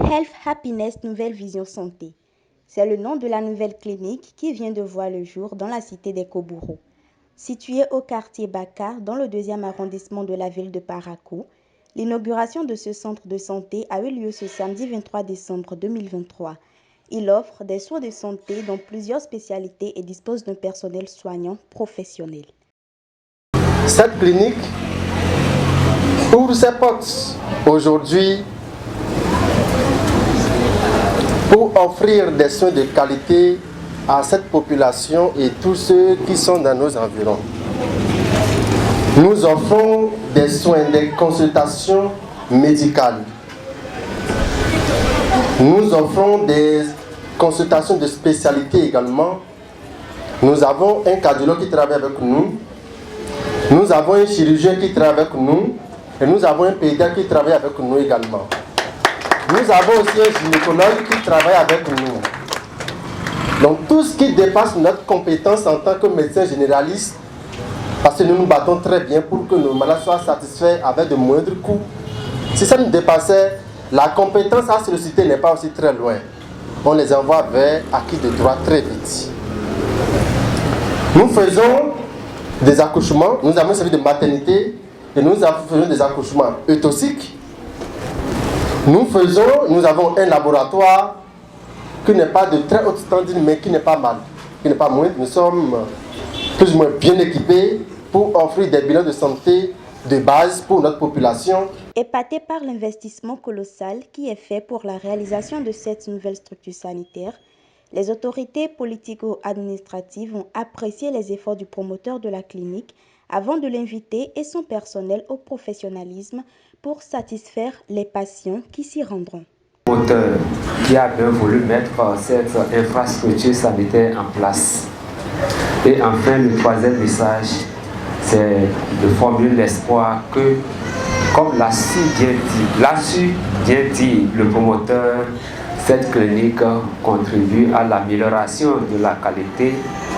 Health Happiness Nouvelle Vision Santé. C'est le nom de la nouvelle clinique qui vient de voir le jour dans la cité des Kobourou. Située au quartier Baka, dans le 2e arrondissement de la ville de Parakou, l'inauguration de ce centre de santé a eu lieu ce samedi 23 décembre 2023. Il offre des soins de santé dans plusieurs spécialités et dispose d'un personnel soignant professionnel. Cette clinique ouvre ses portes aujourd'hui pour offrir des soins de qualité à cette population et tous ceux qui sont dans nos environs. Nous offrons des soins, des consultations médicales. Nous offrons des consultations de spécialité également. Nous avons un cardiologue qui travaille avec nous. Nous avons un chirurgien qui travaille avec nous. Et nous avons un pédiatre qui travaille avec nous également. Nous avons aussi un gynécologue qui travaille avec nous. Donc tout ce qui dépasse notre compétence en tant que médecin généraliste, parce que nous nous battons très bien pour que nos malades soient satisfaits avec de moindres coûts. Si ça nous dépassait, la compétence à solliciter n'est pas aussi très loin. On les envoie vers acquis de droit très vite. Nous faisons des accouchements, nous avons un service de maternité et nous faisons des accouchements euthosiques. Nous avons un laboratoire qui n'est pas de très haute standing, mais qui n'est pas mal, qui n'est pas moindre. Nous sommes plus ou moins bien équipés pour offrir des bilans de santé de base pour notre population. Épaté par l'investissement colossal qui est fait pour la réalisation de cette nouvelle structure sanitaire, les autorités politico-administratives ont apprécié les efforts du promoteur de la clinique avant de l'inviter et son personnel au professionnalisme pour satisfaire les patients qui s'y rendront. Le promoteur qui a bien voulu mettre cette infrastructure sanitaire en place. Et enfin, le troisième message, c'est de formuler l'espoir que, comme l'a su bien dit le promoteur, cette clinique contribue à l'amélioration de la qualité,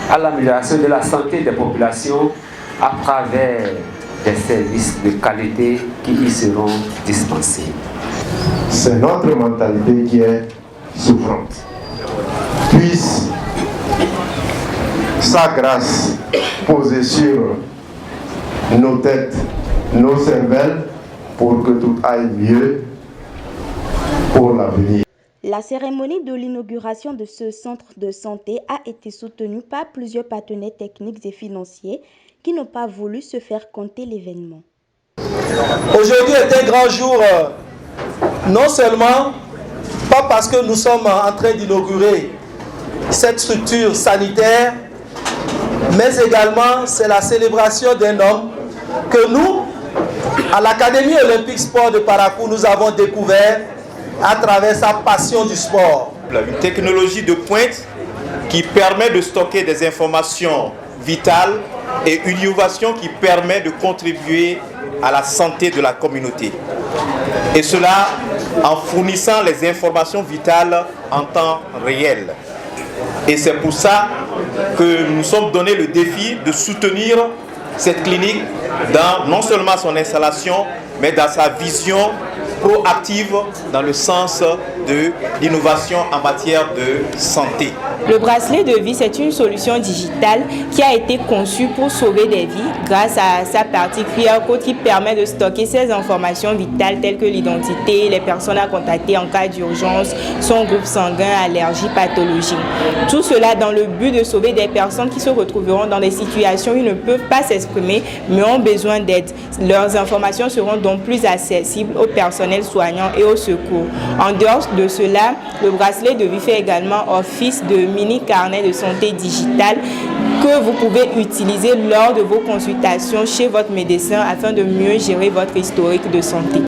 à l'amélioration de la santé des populations à travers des services de qualité qui y seront dispensés. C'est notre mentalité qui est souffrante. Puisse sa grâce poser sur nos têtes, nos cervelles, pour que tout aille mieux pour l'avenir. La cérémonie de l'inauguration de ce centre de santé a été soutenue par plusieurs partenaires techniques et financiers qui n'ont pas voulu se faire compter l'événement. Aujourd'hui est un grand jour, non seulement pas parce que nous sommes en train d'inaugurer cette structure sanitaire, mais également c'est la célébration d'un homme que nous, à l'Académie olympique sport de Parakou, nous avons découvert à travers sa passion du sport. Une technologie de pointe qui permet de stocker des informations vitales et une innovation qui permet de contribuer à la santé de la communauté. Et cela en fournissant les informations vitales en temps réel. Et c'est pour ça que nous sommes donné le défi de soutenir cette clinique dans non seulement son installation, mais dans sa vision proactive dans le sens de l'innovation en matière de santé. Le bracelet de vie, c'est une solution digitale qui a été conçue pour sauver des vies grâce à sa partie QR code qui permet de stocker ces informations vitales telles que l'identité, les personnes à contacter en cas d'urgence, son groupe sanguin, allergie, pathologie. Tout cela dans le but de sauver des personnes qui se retrouveront dans des situations où ils ne peuvent pas s'exprimer mais ont besoin d'aide. Leurs informations seront donc plus accessibles aux personnels soignants et au secours. En dehors de cela, le bracelet de vie fait également office de mini carnet de santé digital que vous pouvez utiliser lors de vos consultations chez votre médecin afin de mieux gérer votre historique de santé.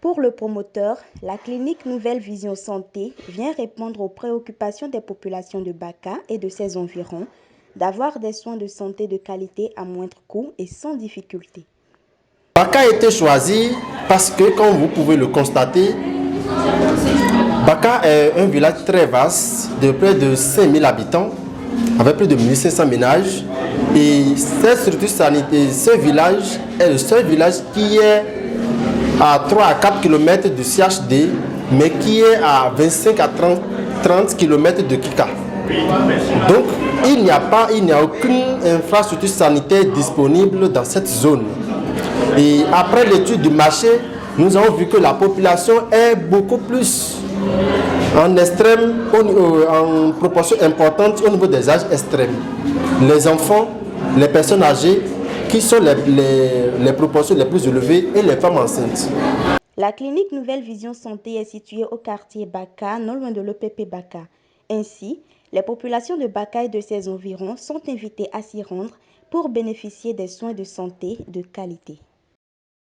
Pour le promoteur, la clinique Nouvelle Vision Santé vient répondre aux préoccupations des populations de Baka et de ses environs d'avoir des soins de santé de qualité à moindre coût et sans difficulté. Baka a été choisi parce que, comme vous pouvez le constater, Baka est un village très vaste de près de 5000 habitants, avec plus de 1500 ménages. Et cette structure sanitaire, ce village est le seul village qui est à 3 à 4 km du CHD mais qui est à 25 à 30 km de Kika. Donc, il n'y a aucune infrastructure sanitaire disponible dans cette zone. Et après l'étude du marché, nous avons vu que la population est beaucoup plus en proportion importante au niveau des âges extrêmes. Les enfants, les personnes âgées, qui sont les proportions les plus élevées, et les femmes enceintes. La clinique Nouvelle Vision Santé est située au quartier Baka, non loin de l'EPP Baka. Ainsi, les populations de Baka et de ses environs sont invitées à s'y rendre pour bénéficier des soins de santé de qualité.